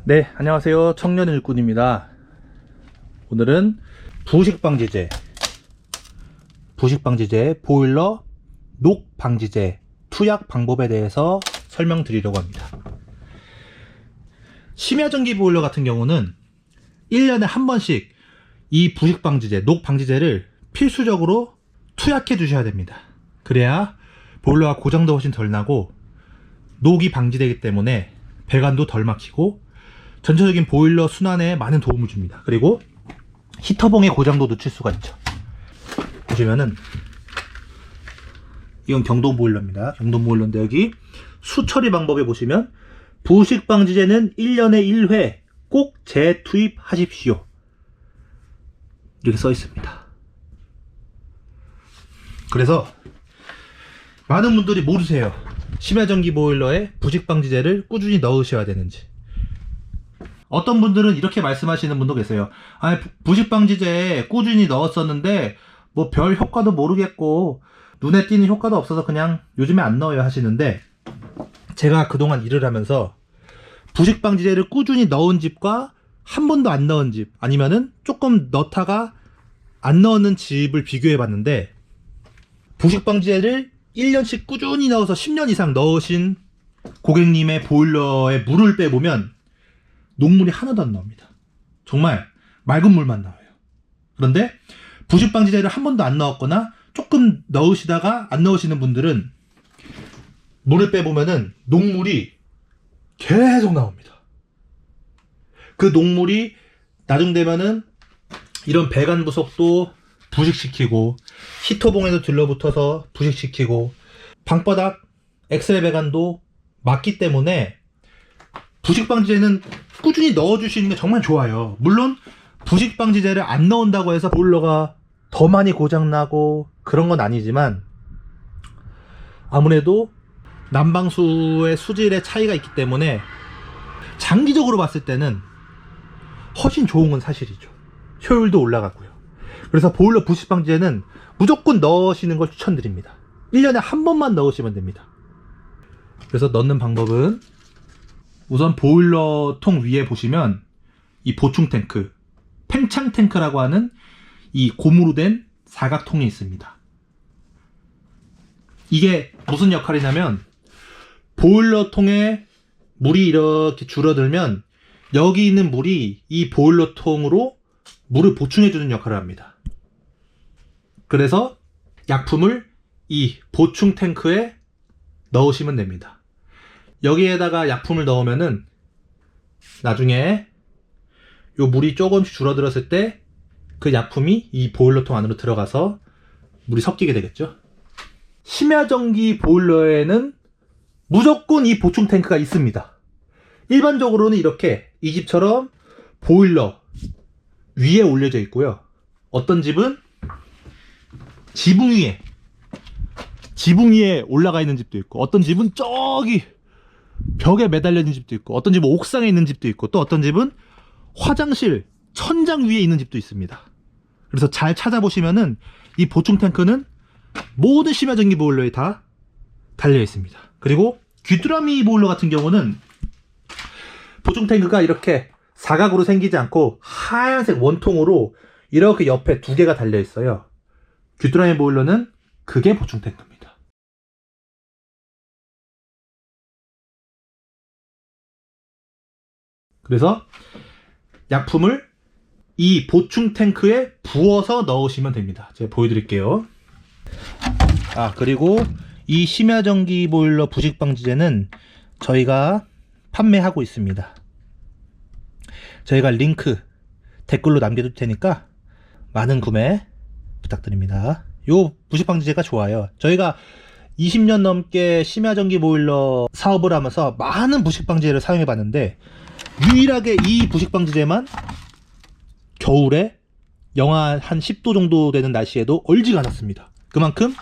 네, 안녕하세요. 청년일꾼입니다. 오늘은 부식방지제 보일러 녹방지제 투약 방법에 대해서 설명드리려고 합니다. 심야전기 보일러 같은 경우는 1년에 한 번씩 이 부식방지제, 녹방지제를 필수적으로 투약해 주셔야 됩니다. 그래야 보일러가 고장도 훨씬 덜 나고 녹이 방지되기 때문에 배관도 덜 막히고 전체적인 보일러 순환에 많은 도움을 줍니다. 그리고 히터봉의 고장도 늦출 수가 있죠. 보시면은 이건 경동 보일러입니다. 경동 보일러인데 여기 수처리 방법에 보시면 부식 방지제는 1년에 1회 꼭 재투입하십시오. 이렇게 써 있습니다. 그래서 많은 분들이 모르세요. 심야전기 보일러에 부식 방지제를 꾸준히 넣으셔야 되는지. 어떤 분들은 이렇게 말씀하시는 분도 계세요. 부식 방지제 꾸준히 넣었었는데 뭐 별 효과도 모르겠고 눈에 띄는 효과도 없어서 그냥 요즘에 안 넣어요 하시는데, 제가 그동안 일을 하면서 부식 방지제를 꾸준히 넣은 집과 한 번도 안 넣은 집, 아니면은 조금 넣다가 안 넣는 집을 비교해 봤는데, 부식 방지제를 1년씩 꾸준히 넣어서 10년 이상 넣으신 고객님의 보일러에 물을 빼보면 녹물이 하나도 안 나옵니다. 정말 맑은 물만 나와요. 그런데 부식 방지제를 한 번도 안 넣었거나 조금 넣으시다가 안 넣으시는 분들은 물을 빼보면은 녹물이 계속 나옵니다. 그 녹물이 나중 되면은 이런 배관 부속도 부식시키고 히터봉에도 들러붙어서 부식시키고 방바닥 엑셀 배관도 막기 때문에 부식방지제는 꾸준히 넣어주시는 게 정말 좋아요. 물론 부식방지제를 안 넣은다고 해서 보일러가 더 많이 고장나고 그런 건 아니지만, 아무래도 난방수의 수질의 차이가 있기 때문에 장기적으로 봤을 때는 훨씬 좋은 건 사실이죠. 효율도 올라가고요. 그래서 보일러 부식방지제는 무조건 넣으시는 걸 추천드립니다. 1년에 한 번만 넣으시면 됩니다. 그래서 넣는 방법은, 우선 보일러 통 위에 보시면 이 보충 탱크, 팽창 탱크라고 하는 이 고무로 된 사각통이 있습니다. 이게 무슨 역할이냐면, 보일러 통에 물이 이렇게 줄어들면 여기 있는 물이 이 보일러 통으로 물을 보충해주는 역할을 합니다. 그래서 약품을 이 보충 탱크에 넣으시면 됩니다. 여기에다가 약품을 넣으면은 나중에 요 물이 조금씩 줄어들었을 때 그 약품이 이 보일러통 안으로 들어가서 물이 섞이게 되겠죠. 심야전기 보일러에는 무조건 이 보충 탱크가 있습니다. 일반적으로는 이렇게 이 집처럼 보일러 위에 올려져 있고요. 어떤 집은 지붕 위에 올라가 있는 집도 있고, 어떤 집은 저기 벽에 매달려 있는 집도 있고, 어떤 집은 옥상에 있는 집도 있고, 또 어떤 집은 화장실 천장 위에 있는 집도 있습니다. 그래서 잘 찾아보시면은 이 보충 탱크는 모든 심야전기 보일러에 다 달려 있습니다. 그리고 귀뚜라미 보일러 같은 경우는 보충 탱크가 이렇게 사각으로 생기지 않고 하얀색 원통으로 이렇게 옆에 두 개가 달려 있어요. 귀뚜라미 보일러는 그게 보충 탱크입니다. 그래서 약품을 이 보충 탱크에 부어서 넣으시면 됩니다. 제가 보여드릴게요. 그리고 이 심야전기 보일러 부식방지제는 저희가 판매하고 있습니다. 저희가 링크 댓글로 남겨둘 테니까 많은 구매 부탁드립니다. 요 부식방지제가 좋아요. 저희가 20년 넘게 심야전기 보일러 사업을 하면서 많은 부식방지제를 사용해 봤는데, 유일하게 이 부식방지제만 겨울에 영하 한 10도 정도 되는 날씨에도 얼지가 않았습니다. 그만큼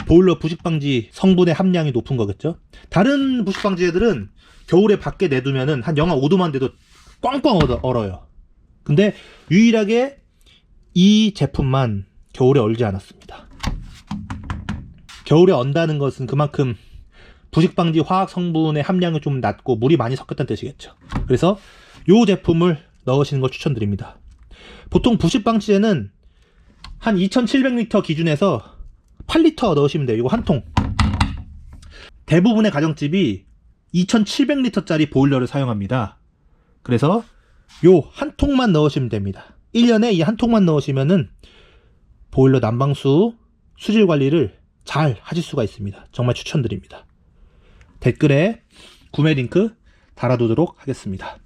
보일러 부식방지 성분의 함량이 높은 거겠죠. 다른 부식방지제들은 겨울에 밖에 내두면은 한 영하 5도만 돼도 꽝꽝 얼어요. 근데 유일하게 이 제품만 겨울에 얼지 않았습니다. 겨울에 언다는 것은 그만큼 부식방지 화학 성분의 함량이 좀 낮고 물이 많이 섞였다는 뜻이겠죠. 그래서 요 제품을 넣으시는 걸 추천드립니다. 보통 부식방지제는 한 2700리터 기준에서 8리터 넣으시면 돼요. 이거 한 통. 대부분의 가정집이 2700리터짜리 보일러를 사용합니다. 그래서 요 한 통만 넣으시면 됩니다. 1년에 이 한 통만 넣으시면은 보일러 난방수 수질 관리를 잘 하실 수가 있습니다. 정말 추천드립니다. 댓글에 구매 링크 달아두도록 하겠습니다.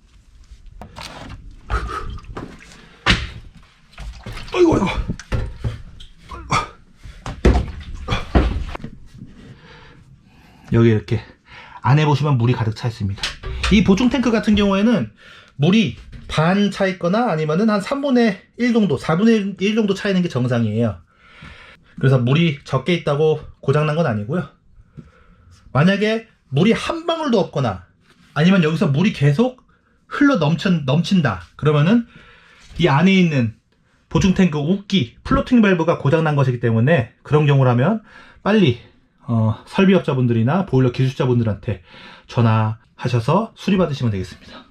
어이구. 여기 이렇게 안에 보시면 물이 가득 차 있습니다. 이 보충 탱크 같은 경우에는 물이 반 차 있거나 아니면은 한 3분의 1 정도, 4분의 1 정도 차 있는 게 정상이에요. 그래서 물이 적게 있다고 고장난 건 아니고요. 만약에 물이 한 방울도 없거나 아니면 여기서 물이 계속 흘러 넘친다. 그러면은 이 안에 있는 보충 탱크 웃기 플로팅 밸브가 고장난 것이기 때문에 그런 경우라면 빨리 설비업자분들이나 보일러 기술자분들한테 전화하셔서 수리받으시면 되겠습니다.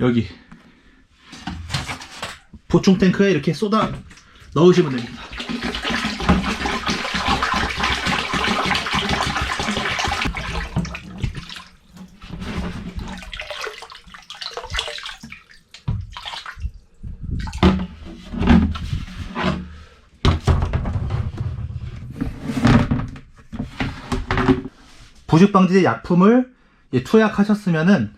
여기 보충 탱크에 이렇게 쏟아 넣으시면 됩니다. 부식방지제 약품을 투약하셨으면은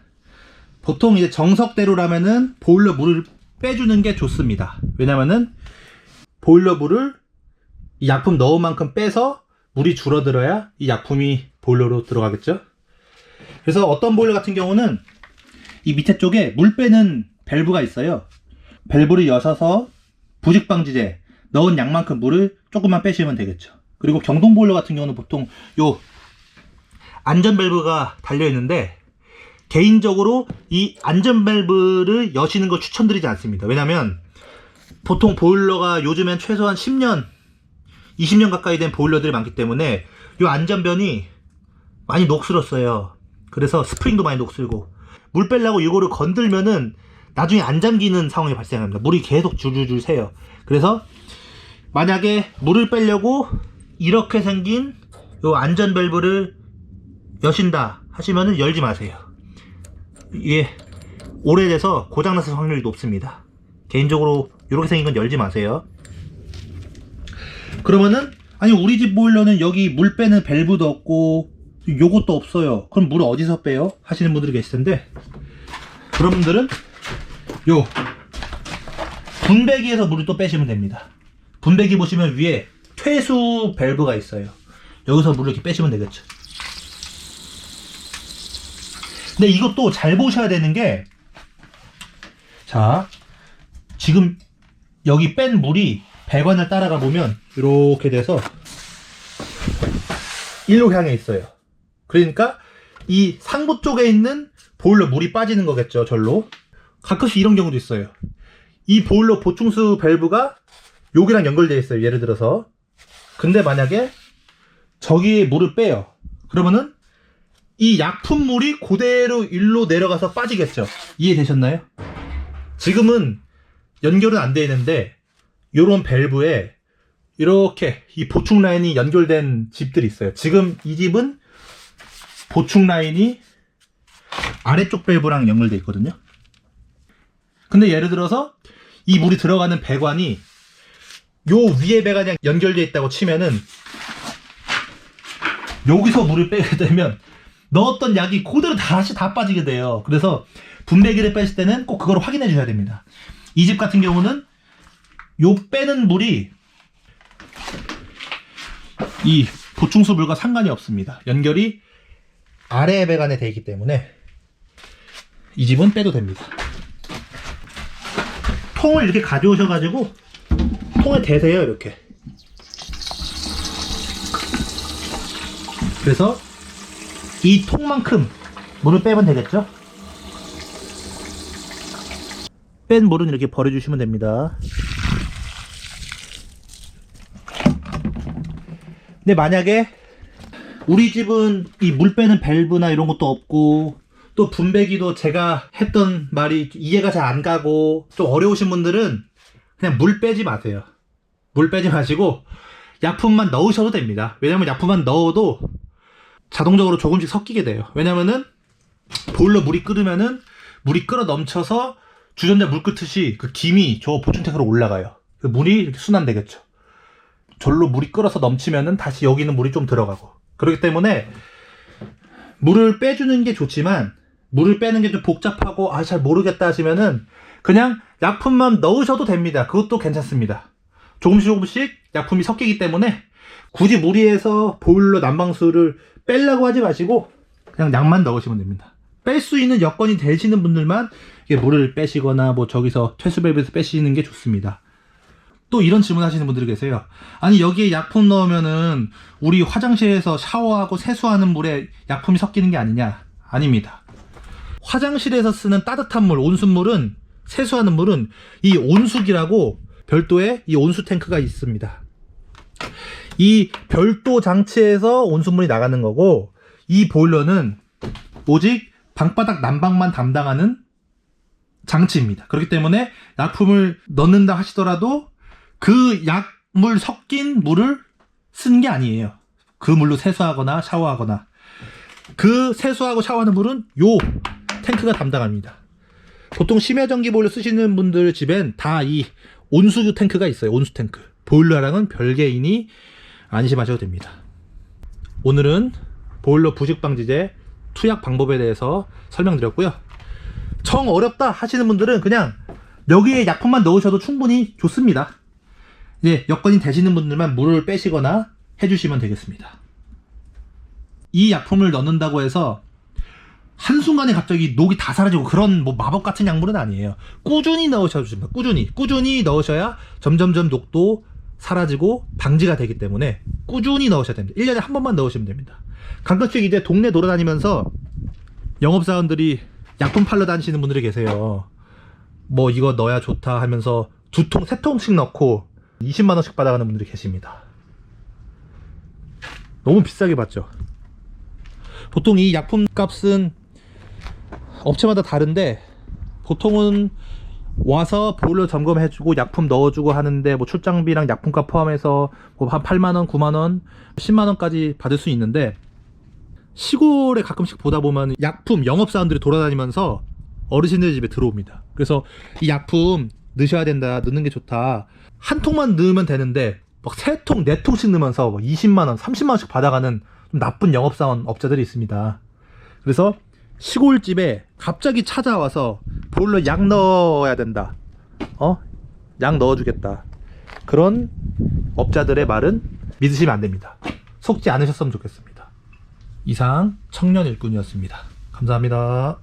보통 이제 정석대로라면은 보일러 물을 빼주는 게 좋습니다. 왜냐면은 보일러 물을 이 약품 넣은 만큼 빼서 물이 줄어들어야 이 약품이 보일러로 들어가겠죠. 그래서 어떤 보일러 같은 경우는 이 밑에 쪽에 물 빼는 밸브가 있어요. 밸브를 여셔서 부식방지제 넣은 양만큼 물을 조금만 빼시면 되겠죠. 그리고 경동 보일러 같은 경우는 보통 요 안전 밸브가 달려 있는데 개인적으로 이 안전 밸브를 여시는 걸 추천드리지 않습니다. 왜냐면 보통 보일러가 요즘엔 최소한 10년, 20년 가까이 된 보일러들이 많기 때문에 이 안전변이 많이 녹슬었어요. 그래서 스프링도 많이 녹슬고 물 빼려고 이거를 건들면은 나중에 안 잠기는 상황이 발생합니다. 물이 계속 줄줄줄 새요. 그래서 만약에 물을 빼려고 이렇게 생긴 이 안전 밸브를 여신다 하시면은 열지 마세요. 이게 오래돼서 고장났을 확률이 높습니다. 개인적으로 이렇게 생긴 건 열지 마세요. 그러면은 아니 우리 집 보일러는 여기 물 빼는 밸브도 없고 요것도 없어요. 그럼 물을 어디서 빼요? 하시는 분들이 계실 텐데 그런 분들은 요 분배기에서 물을 또 빼시면 됩니다. 분배기 보시면 위에 퇴수 밸브가 있어요. 여기서 물을 이렇게 빼시면 되겠죠. 근데 이것도 잘 보셔야 되는 게, 자, 지금 여기 뺀 물이 배관을 따라가 보면 이렇게 돼서 일로 향해 있어요. 그러니까 이 상부 쪽에 있는 보일러 물이 빠지는 거겠죠, 절로. 가끔씩 이런 경우도 있어요. 이 보일러 보충수 밸브가 여기랑 연결되어 있어요, 예를 들어서. 근데 만약에 저기에 물을 빼요. 그러면은 이 약품물이 그대로 일로 내려가서 빠지겠죠. 이해되셨나요? 지금은 연결은 안 되어 있는데 요런 밸브에 이렇게 이 보충 라인이 연결된 집들이 있어요. 지금 이 집은 보충 라인이 아래쪽 밸브랑 연결되어 있거든요. 근데 예를 들어서 이 물이 들어가는 배관이 요 위에 배관이랑 연결되어 있다고 치면은 여기서 물을 빼게 되면 넣었던 약이 그대로 다시 다 빠지게 돼요. 그래서 분배기를 뺐을 때는 꼭 그걸 확인해 주셔야 됩니다. 이 집 같은 경우는 요 빼는 물이 이 보충수 물과 상관이 없습니다. 연결이 아래 배관에 되어 있기 때문에 이 집은 빼도 됩니다. 통을 이렇게 가져오셔가지고 통에 대세요, 이렇게. 그래서 이 통만큼 물을 빼면 되겠죠? 뺀 물은 이렇게 버려주시면 됩니다. 근데 만약에 우리 집은 이 물 빼는 밸브나 이런 것도 없고, 또 분배기도 제가 했던 말이 이해가 잘 안 가고, 좀 어려우신 분들은 그냥 물 빼지 마세요. 물 빼지 마시고 약품만 넣으셔도 됩니다. 왜냐면 약품만 넣어도 자동적으로 조금씩 섞이게 돼요. 왜냐면은 보일러 물이 끓으면은 물이 끓어 넘쳐서 주전자 물 끓듯이 그 김이 저 보충탱크로 올라가요. 그 물이 이렇게 순환되겠죠. 절로 물이 끓어서 넘치면은 다시 여기 있는 물이 좀 들어가고. 그렇기 때문에 물을 빼주는 게 좋지만, 물을 빼는 게 좀 복잡하고 잘 모르겠다 하시면은 그냥 약품만 넣으셔도 됩니다. 그것도 괜찮습니다. 조금씩 약품이 섞이기 때문에 굳이 무리해서 보일러 난방수를 빼려고 하지 마시고 그냥 약만 넣으시면 됩니다. 뺄 수 있는 여건이 되시는 분들만 물을 빼시거나 뭐 저기서 퇴수 밸브에서 빼시는 게 좋습니다. 또 이런 질문 하시는 분들이 계세요. 아니 여기에 약품 넣으면은 우리 화장실에서 샤워하고 세수하는 물에 약품이 섞이는 게 아니냐? 아닙니다. 화장실에서 쓰는 따뜻한 물, 온수물은, 세수하는 물은 이 온수기라고 별도의 이 온수 탱크가 있습니다. 이 별도 장치에서 온수물이 나가는 거고, 이 보일러는 오직 방바닥 난방만 담당하는 장치입니다. 그렇기 때문에 약품을 넣는다 하시더라도 그 약물 섞인 물을 쓴 게 아니에요. 그 물로 세수하거나 샤워하거나. 그 세수하고 샤워하는 물은 요 탱크가 담당합니다. 보통 심야전기 보일러 쓰시는 분들 집엔 다 이 온수 탱크가 있어요. 온수 탱크. 보일러랑은 별개이니 안심하셔도 됩니다. 오늘은 보일러 부식 방지제 투약 방법에 대해서 설명드렸고요. 정 어렵다 하시는 분들은 그냥 여기에 약품만 넣으셔도 충분히 좋습니다. 이제 여건이 되시는 분들만 물을 빼시거나 해주시면 되겠습니다. 이 약품을 넣는다고 해서 한순간에 갑자기 녹이 다 사라지고 그런 뭐 마법 같은 약물은 아니에요. 꾸준히 넣으셔도 됩니다. 꾸준히 넣으셔야 점점점 녹도 사라지고 방지가 되기 때문에 꾸준히 넣으셔야 됩니다. 1년에 한 번만 넣으시면 됩니다. 가끔씩 이제 동네 돌아다니면서 영업사원들이 약품 팔러 다니시는 분들이 계세요. 뭐 이거 넣어야 좋다 하면서 2통, 3통씩 넣고 20만원씩 받아가는 분들이 계십니다. 너무 비싸게 받죠. 보통 이 약품 값은 업체마다 다른데, 보통은 와서 보일러 점검해주고 약품 넣어주고 하는데 뭐 출장비랑 약품값 포함해서 뭐 한 8만원, 9만원, 10만원까지 받을 수 있는데, 시골에 가끔씩 보다 보면 약품 영업사원들이 돌아다니면서 어르신들 집에 들어옵니다. 그래서 이 약품 넣으셔야 된다, 넣는 게 좋다, 한 통만 넣으면 되는데 막 3통, 4통씩 넣으면서 20만원, 30만원씩 받아가는 좀 나쁜 영업사원 업자들이 있습니다. 그래서 시골집에 갑자기 찾아와서 보일러 약 넣어야 된다, 약 넣어주겠다, 그런 업자들의 말은 믿으시면 안 됩니다. 속지 않으셨으면 좋겠습니다. 이상 청년 일꾼이었습니다. 감사합니다.